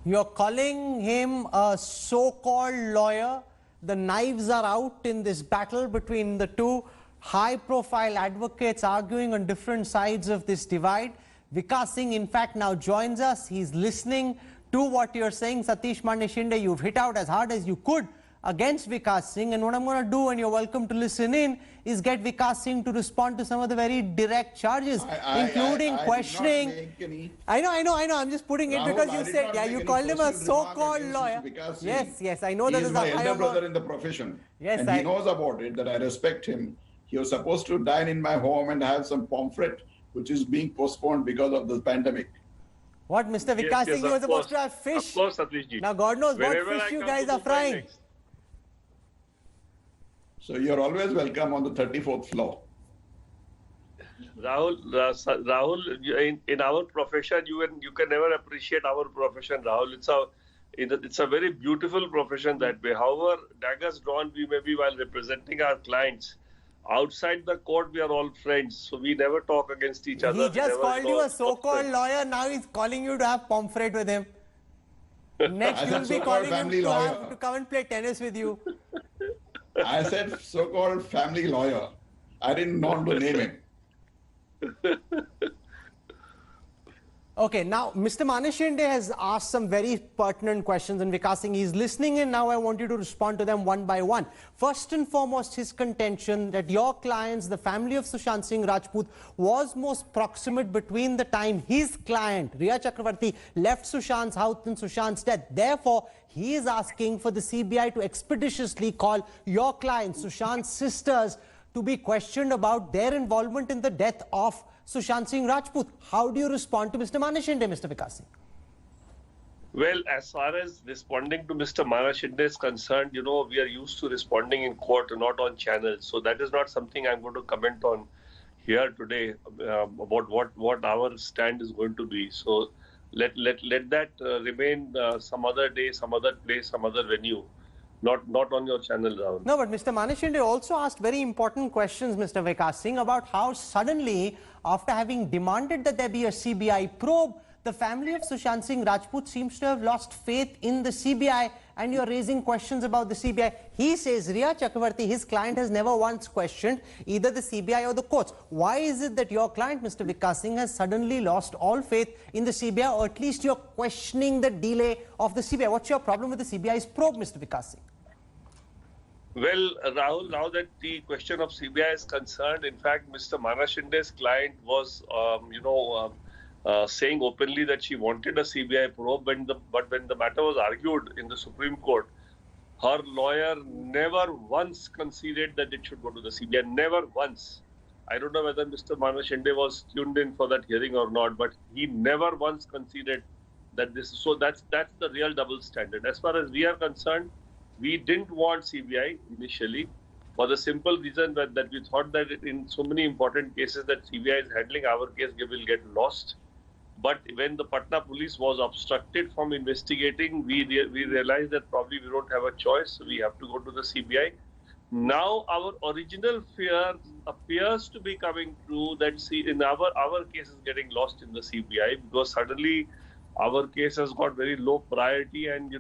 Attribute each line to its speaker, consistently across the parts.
Speaker 1: You're calling him a so-called lawyer. The knives are out in this battle between the two high-profile advocates arguing on different sides of this divide. Vikas Singh, in fact, now joins us. He's listening to what you're saying. Satish Maneshinde, you've hit out as hard as you could against Vikas Singh. And what I'm going to do, and you're welcome to listen in, is get Vikas Singh to respond to some of the very direct charges, including questioning. I know. I'm just putting it because you said, yeah, you called him a so-called lawyer. Yes, I know that is a higher
Speaker 2: elder brother in the profession.
Speaker 1: Yes,
Speaker 2: and he knows about it, that I respect him. He was supposed to dine in my home and have some pamphlet, which is being postponed because of the pandemic.
Speaker 1: What, Mr. Vikas Singh, you were supposed to have fish?
Speaker 3: Of course, Satishji.
Speaker 1: Now, God knows what fish you guys are frying.
Speaker 2: So you're always welcome on the 34th floor.
Speaker 3: Rahul, in our profession, you can never appreciate our profession, Rahul. It's a very beautiful profession that way. However, daggers drawn we may be while representing our clients. Outside the court, we are all friends, so we never talk against each other.
Speaker 1: He just called you a so-called lawyer. Now he's calling you to have pomfret with him. Next, you'll be calling him to come and play tennis with you.
Speaker 2: I said so-called family lawyer. I didn't know to name him.
Speaker 1: Okay, now Mr. Maneshinde has asked some very pertinent questions, and Vikas Singh is listening in. Now I want you to respond to them one by one. First and foremost, his contention that your clients, the family of Sushant Singh Rajput, was most proximate between the time his client, Rhea Chakraborty, left Sushant's house in Sushant's death. Therefore, he is asking for the CBI to expeditiously call your clients, Sushant's sisters, to be questioned about their involvement in the death of Sushant Singh Rajput. How do you respond to Mr. Maneshinde, Mr. Vikas Singh?
Speaker 3: Well, as far as responding to Mr. Maneshinde is concerned, we are used to responding in court, not on channels. So that is not something I'm going to comment on here today about what our stand is going to be. So let that remain some other day, some other place, some other venue. Not on your channel, Rahul.
Speaker 1: No, but Mr. Maneshinde also asked very important questions, Mr. Vikas Singh, about how suddenly, after having demanded that there be a CBI probe, the family of Sushant Singh Rajput seems to have lost faith in the CBI, and you're raising questions about the CBI. He says Rhea Chakraborty, his client, has never once questioned either the CBI or the courts. Why is it that your client, Mr. Vikas Singh, has suddenly lost all faith in the CBI, or at least you're questioning the delay of the CBI? What's your problem with the CBI's probe, Mr. Vikas Singh?
Speaker 3: Well, Rahul, now that the question of CBI is concerned, in fact, Mr. Manashinde's client was, saying openly that she wanted a CBI probe, but when the matter was argued in the Supreme Court, her lawyer never once conceded that it should go to the CBI. Never once. I don't know whether Mr. Manashinde was tuned in for that hearing or not, but he never once conceded that this. So that's the real double standard. As far as we are concerned, we didn't want CBI initially for the simple reason that we thought that in so many important cases that CBI is handling, our case will get lost. But when the Patna police was obstructed from investigating, we realized that probably we don't have a choice, so we have to go to the CBI. Now our original fear appears to be coming true, that in our case is getting lost in the CBI, because suddenly our case has got very low priority, and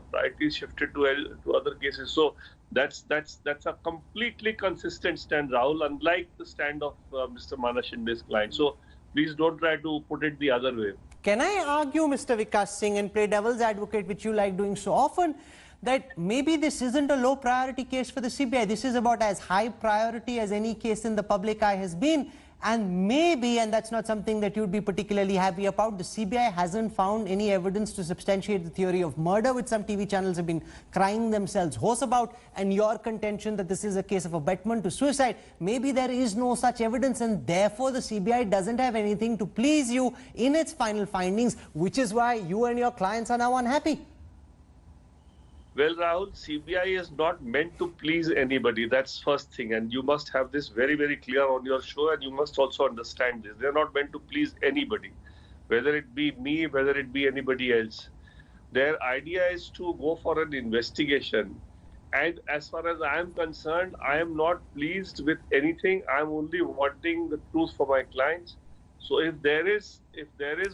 Speaker 3: priority is shifted to other cases. So that's a completely consistent stand, Rahul, unlike the stand of Mr. Manashinde's client. So please don't try to put it the other way.
Speaker 1: Can I argue, Mr. Vikas Singh, and play devil's advocate, which you like doing so often, that maybe this isn't a low priority case for the CBI? This is about as high priority as any case in the public eye has been. And maybe, and that's not something that you'd be particularly happy about, the CBI hasn't found any evidence to substantiate the theory of murder, which some TV channels have been crying themselves hoarse about, and your contention that this is a case of abetment to suicide. Maybe there is no such evidence, and therefore the CBI doesn't have anything to please you in its final findings, which is why you and your clients are now unhappy.
Speaker 3: Well, Rahul, CBI is not meant to please anybody. That's first thing. And you must have this very, very clear on your show, and you must also understand this. They're not meant to please anybody, whether it be me, whether it be anybody else. Their idea is to go for an investigation. And as far as I am concerned, I am not pleased with anything. I'm only wanting the truth for my clients. So if there is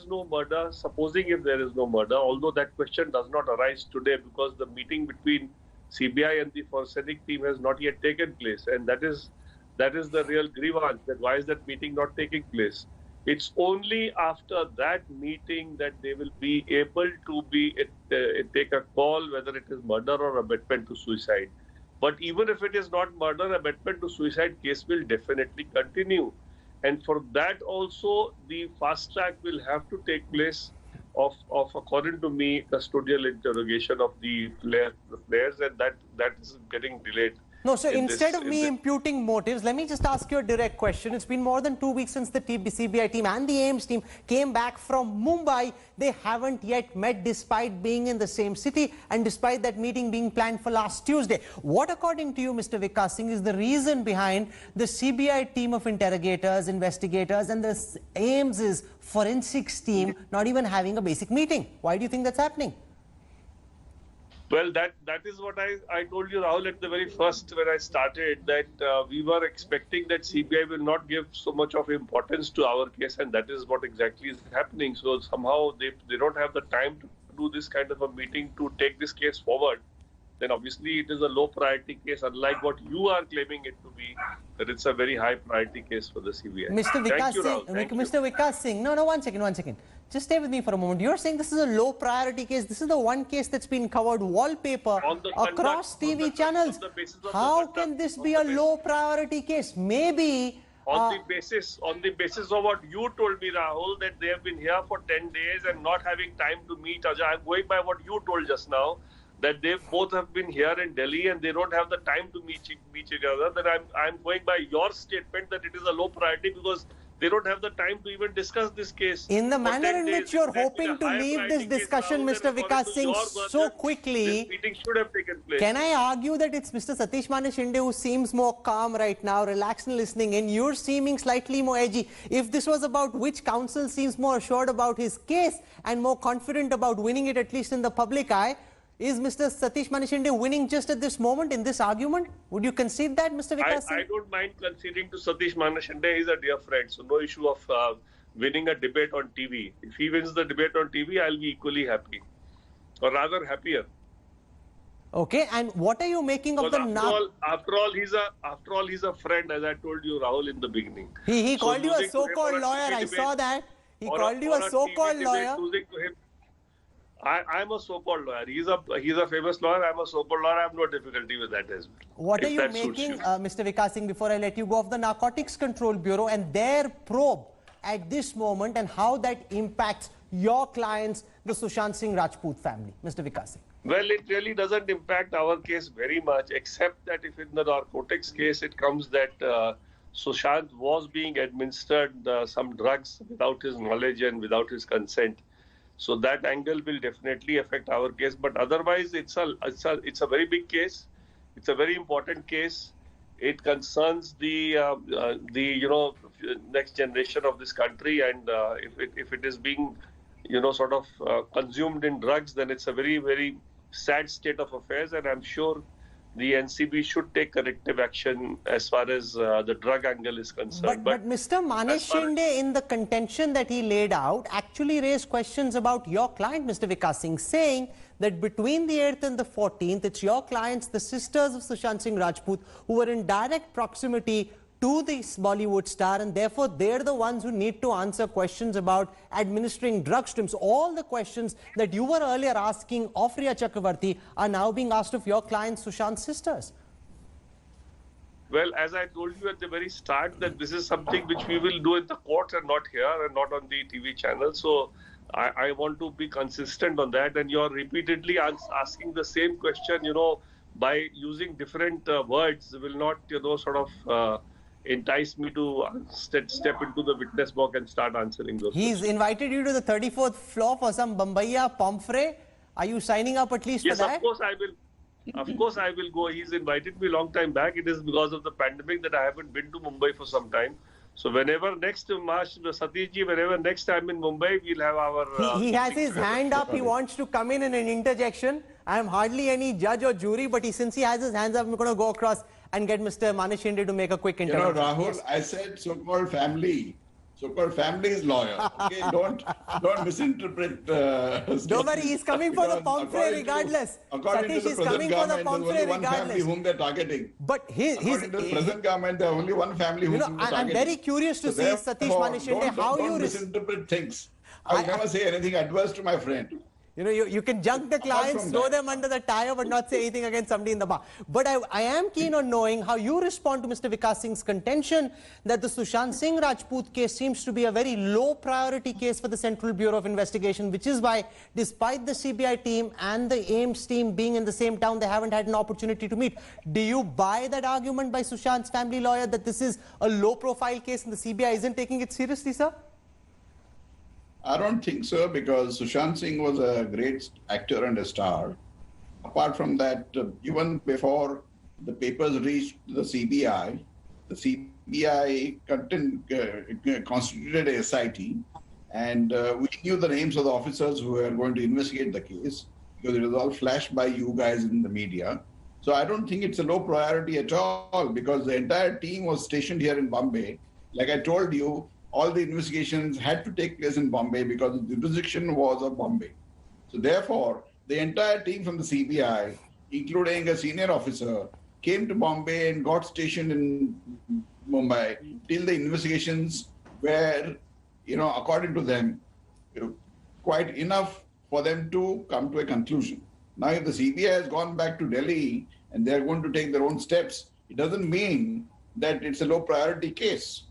Speaker 3: no murder, supposing if there is no murder, although that question does not arise today because the meeting between CBI and the forensic team has not yet taken place, and that is the real grievance, that why is that meeting not taking place? It's only after that meeting that they will be able to take a call whether it is murder or abetment to suicide. But even if it is not murder, abetment to suicide case will definitely continue. And for that also, the fast track will have to take place of according to me, custodial interrogation of the players, and that is getting delayed.
Speaker 1: No, so instead of me imputing motives, let me just ask you a direct question. It's been more than 2 weeks since the CBI team and the AIMS team came back from Mumbai. They haven't yet met despite being in the same city and despite that meeting being planned for last Tuesday. What, according to you, Mr. Vikas Singh, is the reason behind the CBI team of interrogators, investigators and the AIMS' forensics team not even having a basic meeting? Why do you think that's happening?
Speaker 3: Well, that is what I told you, Rahul, at the very first when I started, that we were expecting that CBI will not give so much of importance to our case, and that is what exactly is happening. So somehow they don't have the time to do this kind of a meeting to take this case forward. Then obviously it is a low priority case, unlike what you are claiming it to be, that it's a very high priority case for the CBI.
Speaker 1: Mr. Vikas Singh, Mr. Vikas Singh, no, one second. Just stay with me for a moment. You're saying this is a low priority case. This is the one case that's been covered wallpaper across TV channels. How can this be a low priority case? Maybe
Speaker 3: on the basis of what you told me, Rahul, that they have been here for 10 days and not having time to meet. Ajay, I'm going by what you told just now, that they both have been here in Delhi and they don't have the time to meet each other. Then I'm going by your statement that it is a low priority because they don't have the time to even discuss this case.
Speaker 1: In the manner in which you're hoping to leave this discussion, Mr. Vikas Singh, so quickly,
Speaker 3: this meeting should have taken place.
Speaker 1: Can I argue that it's Mr. Satish Maneshinde who seems more calm right now, relaxed and listening in? You're seeming slightly more edgy. If this was about which counsel seems more assured about his case and more confident about winning it, at least in the public eye, is Mr. Satish Maneshinde winning just at this moment in this argument? Would you concede that, Mr. Vikas Singh?
Speaker 3: I don't mind conceding to Satish Maneshinde. He's a dear friend, so no issue of winning a debate on TV. If he wins the debate on TV, I'll be equally happy, or rather happier.
Speaker 1: Okay, and what are you making of
Speaker 3: after all, he's a friend, as I told you, Rahul, in the beginning.
Speaker 1: He called you a so-called lawyer. I saw that. He called you a so-called lawyer.
Speaker 3: Losing to him, I'm a so-called lawyer. He's a famous lawyer. I'm a so-called lawyer. I have no difficulty with that as well.
Speaker 1: What are you making, Mr. Vikas Singh, before I let you go, of the Narcotics Control Bureau and their probe at this moment and how that impacts your clients, the Sushant Singh Rajput family? Mr. Vikas Singh.
Speaker 3: Well, it really doesn't impact our case very much, except that if in the narcotics case it comes that Sushant was being administered some drugs without his knowledge and without his consent. So that angle will definitely affect our case. But otherwise, it's a very big case. It's a very important case. It concerns the next generation of this country, and if it is being sort of consumed in drugs, then it's a very, very sad state of affairs. And I'm sure the NCB should take corrective action as far as the drug angle is concerned.
Speaker 1: But Mr. Maneshinde, in the contention that he laid out, actually raised questions about your client, Mr. Vikas Singh, saying that between the 8th and the 14th, it's your clients, the sisters of Sushant Singh Rajput, who were in direct proximity to this Bollywood star, and therefore they're the ones who need to answer questions about administering drugs to him. So all the questions that you were earlier asking of Rhea Chakraborty are now being asked of your client Sushant's sisters.
Speaker 3: Well, as I told you at the very start, that this is something which we will do in the court and not here and not on the TV channel. So I want to be consistent on that. And you're repeatedly asking the same question, by using different words will not, sort of entice me to step into the witness box and start answering those
Speaker 1: He's
Speaker 3: questions.
Speaker 1: Invited you to the 34th floor for some Bombaya pomfrey. Are you signing up at least for that?
Speaker 3: Yes, of course I will. Of course I will go. He's invited me long time back. It is because of the pandemic that I haven't been to Mumbai for some time. So whenever next March, Satishji, whenever next time in Mumbai, we'll have our...
Speaker 1: He has his hand up. He wants to come in an interjection. I am hardly any judge or jury, but since he has his hands up, I'm going to go across and get Mr. Maneshinde to make a quick intervention.
Speaker 2: Rahul, yes. I said so-called family. so-called family's lawyer. Okay, don't misinterpret.
Speaker 1: Don't worry, he's coming for the pomfrey regardless.
Speaker 2: According to
Speaker 1: Satish
Speaker 2: the
Speaker 1: is
Speaker 2: present
Speaker 1: coming for the
Speaker 2: government, there's only
Speaker 1: pomfrey
Speaker 2: one family
Speaker 1: regardless.
Speaker 2: whom they're targeting.
Speaker 1: But
Speaker 2: According to the present government, there are only one family whom they're targeting.
Speaker 1: I'm very curious to see, Satish Maneshinde, how you
Speaker 2: misinterpret things. I'll never say anything adverse to my friend.
Speaker 1: You can junk the clients, throw them under the tire, but not say anything against somebody in the bar. But I am keen on knowing how you respond to Mr. Vikas Singh's contention that the Sushant Singh Rajput case seems to be a very low priority case for the Central Bureau of Investigation, which is why, despite the CBI team and the AIMS team being in the same town, they haven't had an opportunity to meet. Do you buy that argument by Sushant's family lawyer that this is a low profile case and the CBI isn't taking it seriously, sir?
Speaker 2: I don't think so, because Sushant Singh was a great actor and a star. Apart from that, even before the papers reached the CBI constituted a SIT, and we knew the names of the officers who were going to investigate the case, because it was all flashed by you guys in the media. So I don't think it's a low priority at all, because the entire team was stationed here in Bombay. Like I told you, all the investigations had to take place in Bombay because the jurisdiction was of Bombay. So therefore, the entire team from the CBI, including a senior officer, came to Bombay and got stationed in Mumbai till the investigations were, according to them, quite enough for them to come to a conclusion. Now, if the CBI has gone back to Delhi and they are going to take their own steps, it doesn't mean that it's a low priority case.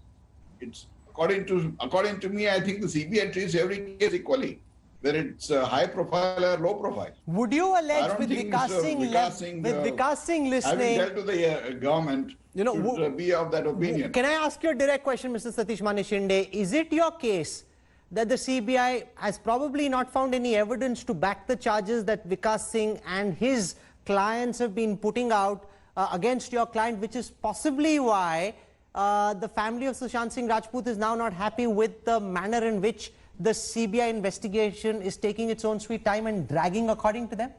Speaker 2: It's according to me, I think the CBI treats every case equally, whether it's high profile or low profile.
Speaker 1: Would you allege with Vikas Singh listening,
Speaker 2: having dealt with the government, should be of that opinion?
Speaker 1: Can I ask you a direct question, Mr. Satish Maneshinde? Is it your case that the CBI has probably not found any evidence to back the charges that Vikas Singh and his clients have been putting out against your client, which is possibly why the family of Sushant Singh Rajput is now not happy with the manner in which the CBI investigation is taking its own sweet time and dragging according to them?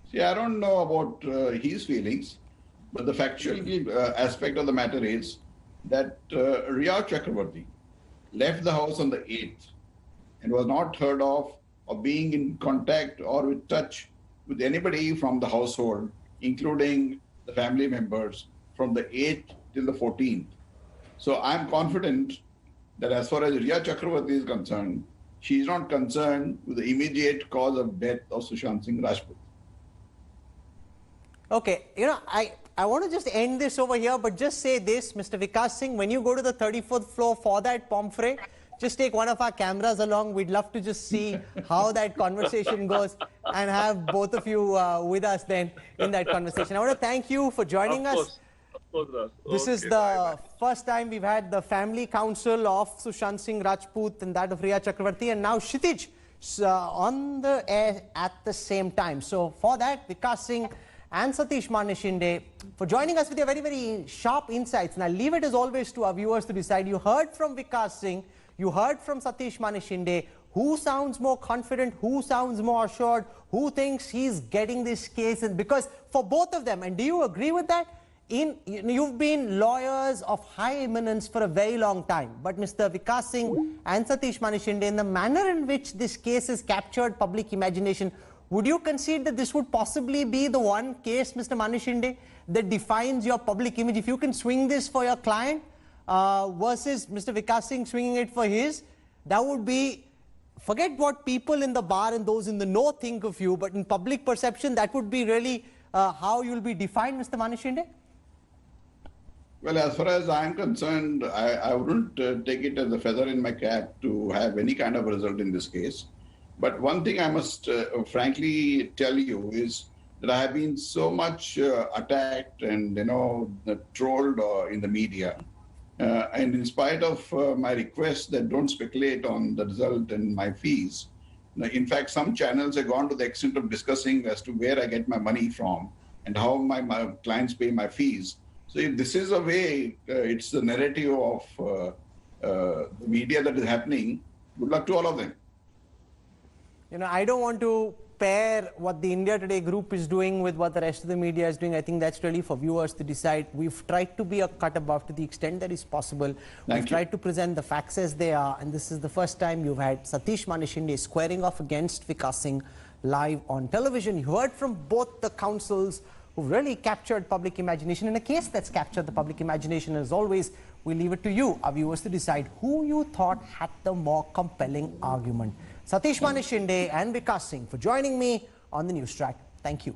Speaker 2: See, I don't know about his feelings, but the factual aspect of the matter is that Rhea Chakraborty left the house on the 8th and was not heard of or being in contact or with touch with anybody from the household, including the family members, from the 8th till the 14th. So I'm confident that as far as Rhea Chakraborty is concerned, she is not concerned with the immediate cause of death of Sushant Singh Rajput.
Speaker 1: Okay, I want to just end this over here, but just say this, Mr. Vikas Singh, when you go to the 34th floor for that pomfrey, just take one of our cameras along. We'd love to just see how that conversation goes and have both of you with us then in that conversation. I want to thank you for joining us. This is the first time we've had the family counsel of Sushant Singh Rajput and that of Rhea Chakraborty, and now Kshitij on the air at the same time. So for that, Vikas Singh and Satish Maneshinde for joining us with your very, very sharp insights. And I'll leave it as always to our viewers to decide. You heard from Vikas Singh, you heard from Satish Maneshinde. Who sounds more confident? Who sounds more assured? Who thinks he's getting this case? And because for both of them, and do you agree with that? You've been lawyers of high eminence for a very long time, but Mr. Vikas Singh and Satish Maneshinde, in the manner in which this case has captured public imagination, would you concede that this would possibly be the one case, Mr. Maneshinde, that defines your public image? If you can swing this for your client versus Mr. Vikas Singh swinging it for his, that would be, forget what people in the bar and those in the know think of you, but in public perception, that would be really how you'll be defined, Mr. Maneshinde?
Speaker 2: Well, as far as I'm concerned, I wouldn't take it as a feather in my cap to have any kind of result in this case. But one thing I must frankly tell you is that I have been so much attacked and, trolled in the media. And in spite of my request that don't speculate on the result and my fees, in fact, some channels have gone to the extent of discussing as to where I get my money from and how my clients pay my fees. So if this is a way, it's the narrative of the media that is happening, good luck to all of them.
Speaker 1: I don't want to pair what the India Today group is doing with what the rest of the media is doing. I think that's really for viewers to decide. We've tried to be a cut above to the extent that is possible. We've tried to present the facts as they are, and this is the first time you've had Satish Maneshinde squaring off against Vikas Singh live on television. You heard from both the counsels who really captured public imagination in a case that's captured the public imagination. As always, we leave it to you, our viewers, to decide who you thought had the more compelling argument. Satish Maneshinde and Vikas Singh for joining me on the Newstrack. Thank you.